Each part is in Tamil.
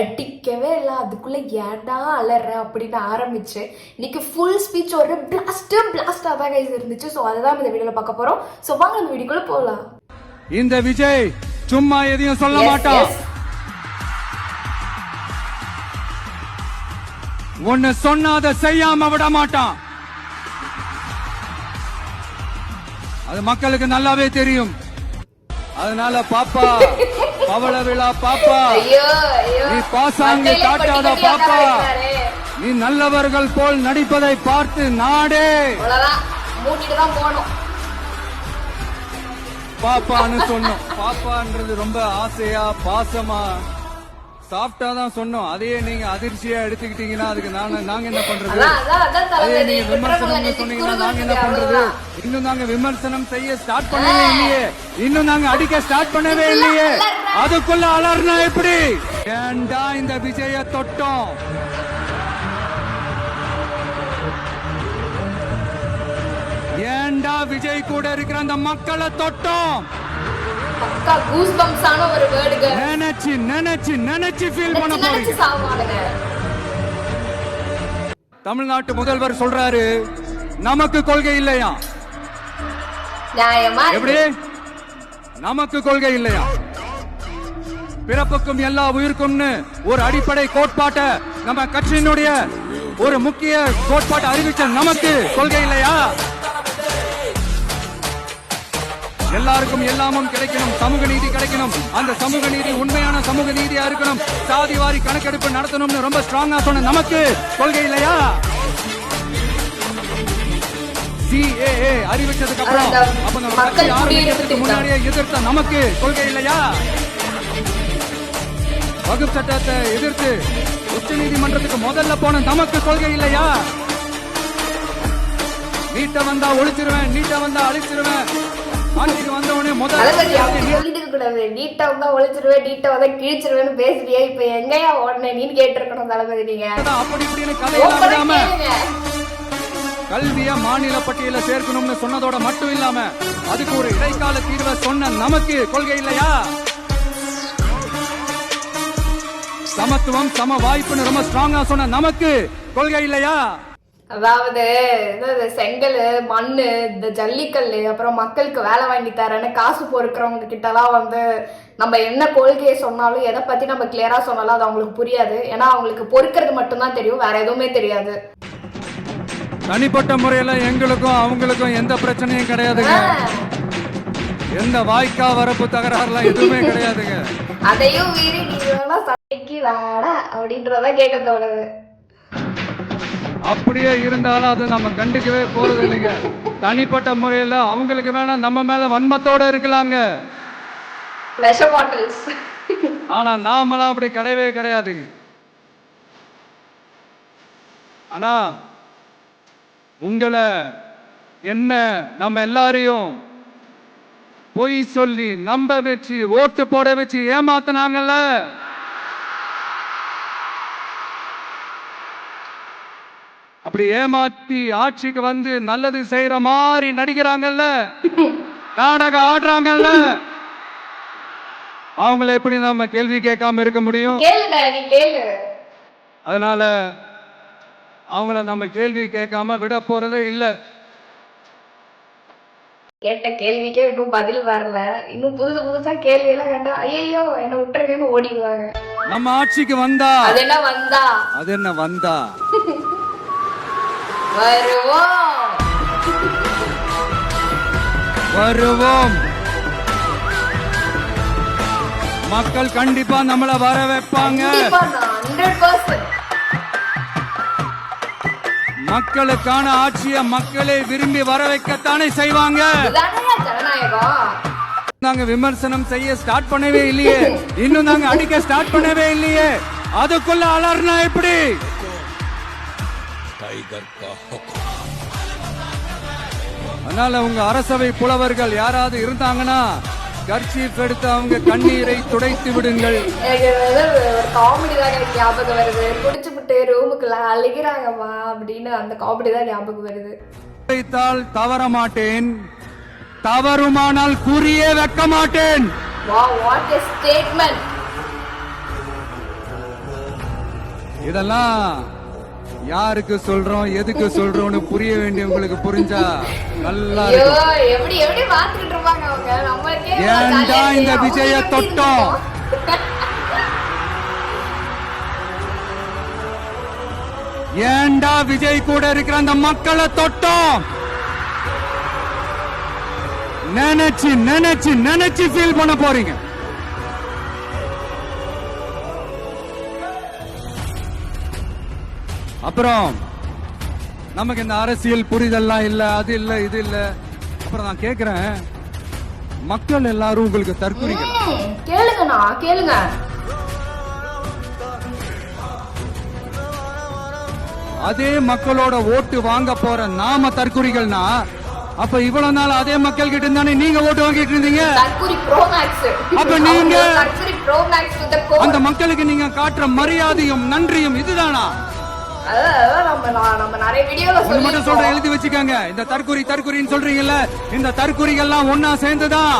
அடிக்கவே இல்லை. அதுக்குள்ள ஏன்டா அலற அப்படின்னு ஆரம்பிச்சு இன்னைக்கு ஃபுல் ஸ்பீச் ஒரு பிளாஸ்டா தான் கைஸ் இருந்துச்சு. ஸோ அதுதான் இந்த வீடியோல பார்க்க போறோம். ஸோ வாங்க இந்த வீடியோக்குள்ள போகலாம். இந்த விஜய் சும்மா எதையும் சொல்ல மாட்டான். ஒன்னு சொன்னா அதை செய்யாம விட மாட்டான். அது மக்களுக்கு நல்லாவே தெரியும். அதனால பாப்பா பவள விழா பாப்பா, நீ பாசாங்கு காட்டாத பாப்பா, நீ நல்லவர்கள் போல் நடிப்பதை பார்த்து நாடே பாப்பான்னு சொன்னோம். பாப்பான்றது ரொம்ப ஆசையா பாசமா சாப்பிட்டா தான் சொன்னோம். அதையே நீங்க அதிர்ச்சியா எடுத்துக்கிட்டீங்கன்னா அதுக்கு நாங்க என்ன பண்றது? அதே நீங்க விமர்சனம் சொன்னீங்கன்னா நாங்க என்ன பண்றது? இன்னும் நாங்க விமர்சனம் செய்ய ஸ்டார்ட் பண்ணவே இல்லையே, இன்னும் நாங்க அடிக்க ஸ்டார்ட் பண்ணவே இல்லையே, அதுக்குள்ள அலர்னா எப்படி? ஏண்டா இந்த விஜய தொட்டோம்? ஏண்டா விஜய் கூட இருக்கிற அந்த மக்களை தொட்டோம்? நினைச்சு ஃபீல் பண்ண போறீங்க. தமிழ்நாட்டு முதல்வர் சொல்றாரு நமக்கு கொள்கை இல்லையா? எப்படி நமக்கு கொள்கை இல்லையா? பிறப்புக்கும் எல்லா உயிருக்கும்னு ஒரு அடிப்படை கோட்பாட்டை நம்ம கட்சியினுடைய ஒரு முக்கிய கோட்பாட்டை அறிவிச்ச நமக்கு கொள்கை இல்லையா? எல்லாருக்கும் எல்லாமும் கிடைக்கணும், சமூக நீதி கிடைக்கணும், அந்த சமூக நீதி உண்மையான சமூக நீதியா இருக்கணும், சாதி வாரி கணக்கெடுப்பு நடத்தணும்னு ரொம்ப ஸ்ட்ராங்கா சொன்ன நமக்கு கொள்கை இல்லையா? CAA அறிவிச்சதுக்கு அப்புறம் அவங்க கட்சி ஆரம்பிக்கிறதுக்கு முன்னாடியே எதிர்த்த நமக்கு கொள்கை இல்லையா? வகுப்பு சட்டத்தை எதிர்த்து உச்ச நீதிமன்றத்துக்கு முதல்ல போன நமக்கு கொள்கை இல்லையா? நீட்ட வந்தா ஒழிச்சிருவேன், நீட்ட வந்தா அழிச்சிருவேன், ஆட்சிக்கு வந்தவனே நீட்டா வந்தா ஒழிச்சிருவேன், நீட்டா வந்தா கிழிச்சிருவேன்னு பேசுறியா? இப்ப எங்கயா உடனே நீ கேட்டிருக்கணும் தளபதி. நீங்க அப்படி இப்படின்னு கதையில்லாம கல்விய மாநில பட்டியல சேர்க்கணும்னு சொன்னதோட மட்டும் இல்லாம அதுக்கு ஒரு இடைக்கால தீர்வை சொன்ன நமக்கு கொள்கை இல்லையா? சமத்துவம் சம வாய்ப்புன்னு ரொம்ப ஸ்ட்ராங்கா சொன்ன நமக்கு கொள்கை இல்லையா? அதாவது செங்கல் மண்ணு இந்த ஜல்லிக்கல் அப்புறம் மக்களுக்கு வேலை வாங்கி தரேன்னு காசு பொறுக்கிறவங்க கிட்டலாம் நம்ம என்ன கொள்கையை சொன்னாலும் எதை பத்தி நம்ம கிளியரா சொன்னாலும் அது அவங்களுக்கு புரியாது. ஏன்னா அவங்களுக்கு பொறுக்கிறது மட்டும்தான் தெரியும், வேற எதுவுமே தெரியாது. தனிப்பட்ட முறையில எங்களுக்கும் அவங்களுக்கும் எந்த பிரச்சனையும் கிடையாதுங்க. எந்த வாய்க்கா வரப்பு தகராறுலாம் எதுவுமே கிடையாதுங்க. அதையும் மீறி நீங்க சண்டைக்கு வாடா அப்படின்றத கேட்க தோணுது. அப்படியே இருந்தாலும் அது நம்ம கண்டுக்கவே போறது இல்லைங்க. தனிப்பட்ட முறையில அவங்களுக்கு வேணா நம்ம மேல வன்மத்தோட இருக்கலாங்க, ஆனா நாமெல்லாம் அப்படி கிடையவே கிடையாது. ஆனா உங்களை என்ன நம்ம எல்லாரையும் பொய் சொல்லி நம்ப வச்சு ஓட்டு போட வச்சு ஏமாத்தினாங்கல்ல, அப்படி ஏமாத்தி ஆட்சிக்கு வந்து நல்லது செய்யற மாதிரி நடிக்கிறாங்கல்ல, நாடகம் ஆடுறாங்கல்ல, அவங்கள எப்படி நம்ம கேள்வி கேட்காம இருக்க முடியும்? அதனால அவங்கள நம்ம கேள்வி கேட்காம விட போறதே இல்ல. கேட்ட கேள்விக்கே இன்னும் பதில் வரல. இன்னும் புதுசா கேள்வி எல்லாம் கண்டா ஐயோ என்ன விட்டுருக்கேன்னு ஓடிடுவாங்க. நம்ம ஆட்சிக்கு வந்தா அது என்ன வந்தா வருவோம். மக்கள் கண்டிப்பா நம்மள வர வைப்பாங்க. மக்களுக்கான ஆட்சியை மக்களே விரும்பி வர வைக்கத்தானே செய்வாங்க. நாங்க விமர்சனம் செய்ய ஸ்டார்ட் பண்ணவே இல்லையே, இன்னும் நாங்க அடிக்க ஸ்டார்ட் பண்ணவே இல்லையே, அதுக்குள்ள அலர்னா எப்படி? அதனால உங்க அரசவை புலவர்கள் யாராவது இருந்தாங்கன்னா கர்ச்சீப் எடுத்து அவங்க கண்ணீரை துடைத்து விடுங்கள். காமெடி தான் எனக்கு ஞாபகம் வருது. குடிச்சுட்டு ரூமுக்குள்ள அழுகிறாங்கம்மா அப்படின்னு அந்த காமெடி தான் ஞாபகம் வருது. தவற மாட்டேன், தவறுமானால் குறியே வைக்க மாட்டேன். Wow, what a statement. இதெல்லாம் யாருக்கு சொல்றோம் எதுக்கு சொல்றோம்னு புரிய வேண்டியவங்களுக்கு புரிஞ்சா நல்லா ஐயோ இருக்கும். எப்படி எப்படி பாத்துக்கிட்டு இருப்பாங்க அவங்க நம்மளுக்கே ஏன்டா இந்த விஜய தொட்டோம்? ஏன்டா விஜய் கூட இருக்கிற அந்த மக்களை தொட்டோம்? நினைச்சு நினைச்சு நினைச்சு ஃபீல் பண்ண போறீங்க. அப்புறம் நமக்கு இந்த அரசியல் புரிதல்லாம் இல்ல, அது இல்ல, இது இல்ல. அப்புறம் நான் கேக்குறேன், மக்கள் எல்லாரும் உங்களுக்கு தற்குறிகள்? கேளுங்கண்ணா கேளுங்க. அதே மக்களோட ஓட்டு வாங்க போற நாம தற்குறிகள்னா, அப்ப இவ்வளவு நாள் அதே மக்கள் கிட்ட இருந்தானே நீங்க ஓட்டு வாங்கிட்டு இருந்தீங்க. தற்குறி ப்ரோ மேக்ஸ். அப்ப நீங்க தற்குறி ப்ரோ மேக்ஸ் வித் கோட். அந்த மக்களுக்கு நீங்க காட்டுற மரியாதையும் நன்றியும் இதுதானா? அதான் நம்ம நிறைய வீடியோல ஒண்ணு மட்டும் சொல்றேன், எழுதி வச்சுக்கோங்க. இந்த தற்குறின்னு சொல்றீங்கல்ல, இந்த தற்குறிகள்லாம் ஒன்னா சேர்ந்துதான்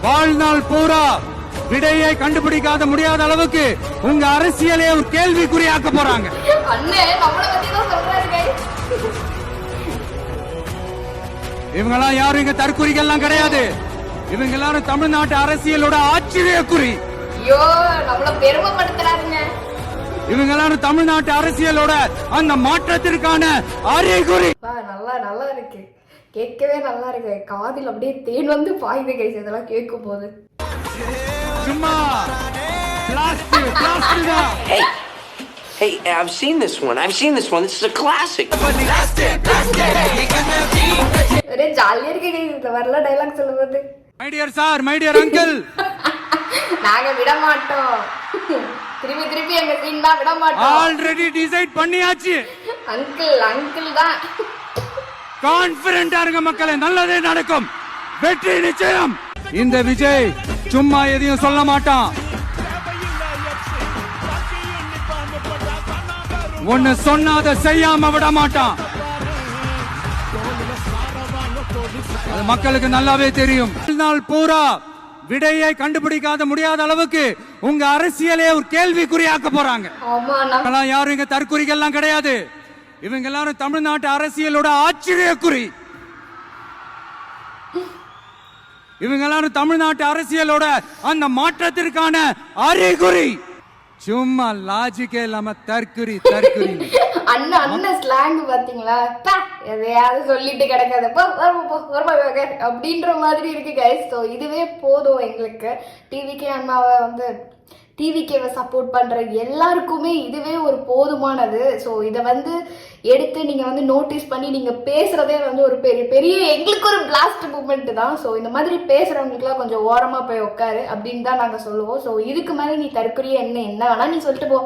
வாழ்நாள் பூரா விடையை கண்டுபிடிக்காத முடியாத அளவுக்கு உங்க அரசியலே ஒரு கேள்விக்குறியாக்க போறாங்க. அண்ணே நம்மள பத்தி தான் சொல்றாரு गाइस. இவங்கெல்லாம் யாரும் இங்க தற்குறிகள்லாம் கிடையாது. இவங்க எல்லாரும் தமிழ்நாட்டு அரசியலோட ஆச்சரியக்குறி. ஐயோ நம்மள பெருமைப்படுத்துறாருங்க. இவங்க எல்லாரும் தமிழ்நாட்டு அரசியலோட அந்த மாற்றத்திற்கான அறிகுறி. நல்லா இருக்கு, கேட்கவே நல்லா இருக்கு. காதில் அப்படியே தேன் வந்து பாயுது गाइस இதெல்லாம் கேட்கும் போது. சும்மா பிளாஸ்டிக் தான். Hey, I've seen this one. This is a classic. ஒரே ஜாலியா இருக்கு गाइस இந்த வரல டயலாக் சொல்லும்போது. My dear sir, my dear uncle, நாங்க விட மாட்டோம். திருப்பி எங்க சீன் தான் விட மாட்டோம். ஆல்ரெடி டிசைட் பண்ணியாச்சு. அங்கிள் தான். கான்ஃபிடென்ட்டா இருங்க மக்களே, நல்லதே நடக்கும், வெற்றி நிச்சயம். இந்த விஜய் சும்மா எதையும் சொல்ல மாட்டான். ஒன்னு சொன்னாத செய்யாம விட மாட்டான். அது மக்களுக்கு நல்லாவே தெரியும். நாள் பூரா விடையை கண்டுபிடிக்காத முடியாத அளவுக்கு உங்க அரசியலே ஒரு கேள்விக்குறியாக்க போறாங்க. ஆமா யாரும் இங்க தற்குறிகள்லாம் கிடையாது. இவங்க எல்லாரும் தமிழ்நாட்டு அரசியலோட ஆச்சரியக்குறி. இவங்க எல்லாரும் தமிழ்நாட்டு அரசியலோட அந்த மாற்றத்திற்கான அறிகுறி. சும்மா லாஜிக்கே இல்லாம தற்குறி. அண்ணன் ஸ்லாங் பாத்தீங்களா? எதையாவது சொல்லிட்டு கிடக்காது அப்படின்ற மாதிரி இருக்கு கைஸ். ஸோ இதுவே போதும் எங்களுக்கு. டிவிகே அண்ணாவை வந்து டிவிகேவை சப்போர்ட் பண்ணுற எல்லாருக்குமே இதுவே ஒரு போதுமானது. ஸோ இதை வந்து எடுத்து நீங்கள் வந்து நோட்டீஸ் பண்ணி நீங்கள் பேசுகிறதே வந்து ஒரு பெரிய எங்களுக்கு ஒரு பிளாஸ்ட் மூமெண்ட் தான். ஸோ இந்த மாதிரி பேசுகிறவங்களுக்குலாம் கொஞ்சம் ஓரமாக போய் உட்காரு அப்படின்னு தான் நாங்கள் சொல்லுவோம். ஸோ இதுக்கு மேலே நீ தற்கொலையே என்ன வேணா நீ சொல்லிட்டு போ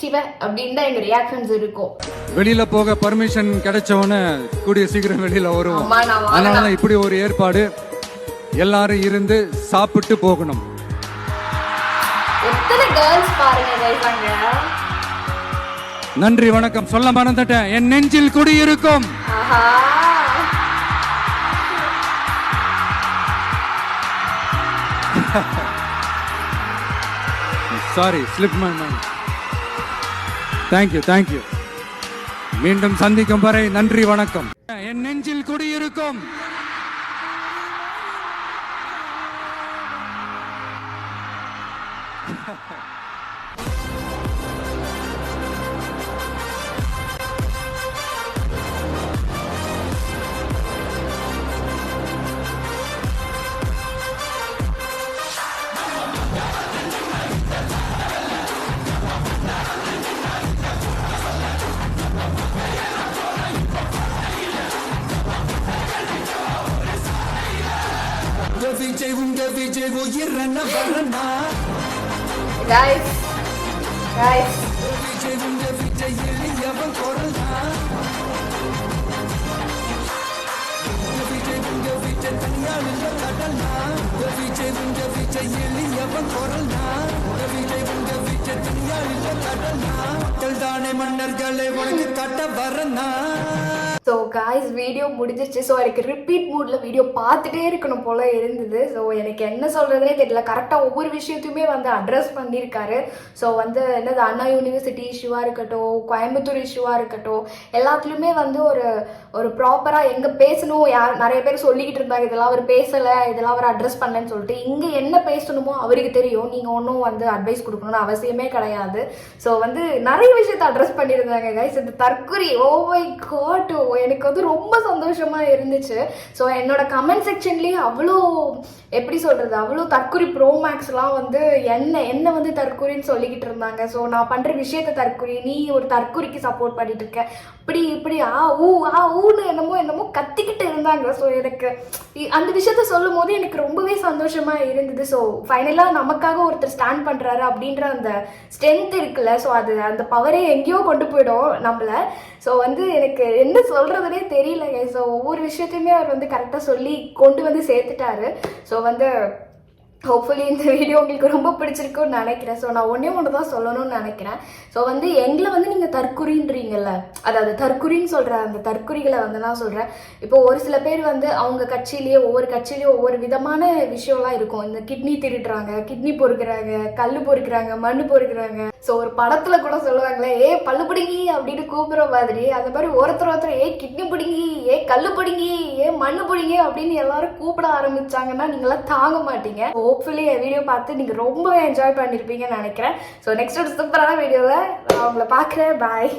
சிவ அப்படின்னு தான் எங்கள் ரியாக்ஷன்ஸ் இருக்கும். வெளியில போக பர்மிஷன் கிடைச்சவொன்னு கூடிய சீக்கிரம் வெளியில வருவோம். அதனால இப்படி ஒரு ஏற்பாடு, எல்லாரும் இருந்து சாப்பிட்டு போகணும். எத்தனை கேர்ள்ஸ் பாருங்க गाइस அங்க. நன்றி வணக்கம் சொல்ல மறந்துட்டேன். என் நெஞ்சில் குடி இருக்கும். ஆஹா sorry, slip my mind. Thank you. மீண்டும் சந்திக்கும் வரை நன்றி வணக்கம். என் நெஞ்சில் குடி இருக்கும். விஜய் உயிரன வரனா. गाइस விஜய் எளியவன் குரலா. விஜய் தனியால் இல்ல கடலா. விஜய் எளியவன் குரலா. விஜய் தனியால் இல்ல கடலா. மக்கள் தானே மன்னர்களை உனக்கு கட்ட வரனா. ஸோ காய்ஸ் வீடியோ முடிஞ்சிருச்சு. ஸோ எனக்கு ரிப்பீட் மூடில் வீடியோ பார்த்துட்டே இருக்கணும் போல் இருந்தது. ஸோ எனக்கு என்ன சொல்கிறதுனே தெரியல. கரெக்டாக ஒவ்வொரு விஷயத்தையுமே வந்து அட்ரஸ் பண்ணியிருக்காரு. ஸோ வந்து என்னது அண்ணா யூனிவர்சிட்டி இஷ்யூவாக இருக்கட்டும், கோயம்புத்தூர் இஷ்யூவாக இருக்கட்டும், எல்லாத்துலேயுமே வந்து ஒரு ப்ராப்பராக எங்கே பேசணும், நிறைய பேர் சொல்லிக்கிட்டு இருந்தாங்க இதெல்லாம் அவர் பேசலை, இதெல்லாம் அவர் அட்ரஸ் பண்ணலன்னு சொல்லிட்டு. இங்கே என்ன பேசணுமோ அவருக்கு தெரியும். நீங்கள் ஒன்றும் வந்து அட்வைஸ் கொடுக்கணும்னு அவசியமே கிடையாது. ஸோ வந்து நிறைய விஷயத்தை அட்ரஸ் பண்ணியிருந்தாங்க கைஸ். இந்த தற்குறி ஓ மை காட், எனக்கு வந்து ரொம்ப சந்தோஷமா இருந்துச்சு. ஸோ என்னோட கமெண்ட் செக்ஷன்லேயே அவ்வளோ எப்படி சொல்றது, அவ்வளோ தற்குறி ப்ரோமேக்ஸ்லாம் வந்து என்ன வந்து தற்குறின்னு சொல்லிக்கிட்டு இருந்தாங்க. ஸோ நான் பண்ற விஷயத்த தற்குறி, நீ ஒரு தற்குறிக்கு சப்போர்ட் பண்ணிட்டு இருக்க, இப்படி ஊன்னு என்னமோ கத்திக்கிட்டு இருந்தாங்க. ஸோ எனக்கு அந்த விஷயத்த சொல்லும் போது எனக்கு ரொம்பவே சந்தோஷமா இருந்தது. ஸோ ஃபைனலாக நமக்காக ஒருத்தர் ஸ்டாண்ட் பண்றாரு அப்படின்ற அந்த ஸ்ட்ரென்த் இருக்குல்ல, ஸோ அது அந்த பவரே எங்கேயோ கொண்டு போயிடும் நம்மள. ஸோ வந்து எனக்கு என்ன சொல்றதுனே தெரியல. ஸோ ஒவ்வொரு விஷயத்தையுமே அவர் வந்து கரெக்டாக சொல்லி கொண்டு வந்து சேர்த்துட்டாரு. ஸோ வந்து ஹோப்ஃபுல்லி இந்த வீடியோ உங்களுக்கு ரொம்ப பிடிச்சிருக்குன்னு நினைக்கிறேன். ஸோ நான் ஒன்று தான் சொல்லணும்னு நினைக்கிறேன். ஸோ வந்து எங்களை வந்து நீங்கள் தற்குறின்றீங்கல்ல, அதாவது தற்குறின்னு சொல்கிற அந்த தற்குறிகளை வந்து நான் சொல்கிறேன். இப்போ ஒரு சில பேர் வந்து அவங்க கட்சியிலேயே ஒவ்வொரு விதமான விஷயம்லாம் இருக்கும். இந்த கிட்னி திருடுறாங்க, கிட்னி பொறுக்கிறாங்க, கல் பொறுக்கிறாங்க, மண் பொறுக்கிறாங்க. ஸோ ஒரு படத்தில் கூட சொல்லுவாங்களே, ஏ பல்லு பிடுங்கி அப்படின்னு கூப்பிட்ற மாதிரி, அந்த மாதிரி ஒருத்தர் ஏ கிட்னி பிடுங்கி, ஏ கல் பிடுங்கி, ஏ மண் பிடுங்கி அப்படின்னு எல்லாரும் கூப்பிட ஆரம்பிச்சாங்கன்னா நீங்களாம் தாங்க மாட்டீங்க. ஹோப்ஃபுல்லி என் வீடியோ பார்த்து நீங்கள் ரொம்ப என்ஜாய் பண்ணியிருப்பீங்கன்னு நினைக்கிறேன். ஸோ நெக்ஸ்ட் ஒரு சூப்பரான வீடியோவில் நான் உங்களை பார்க்குறேன். பாய்.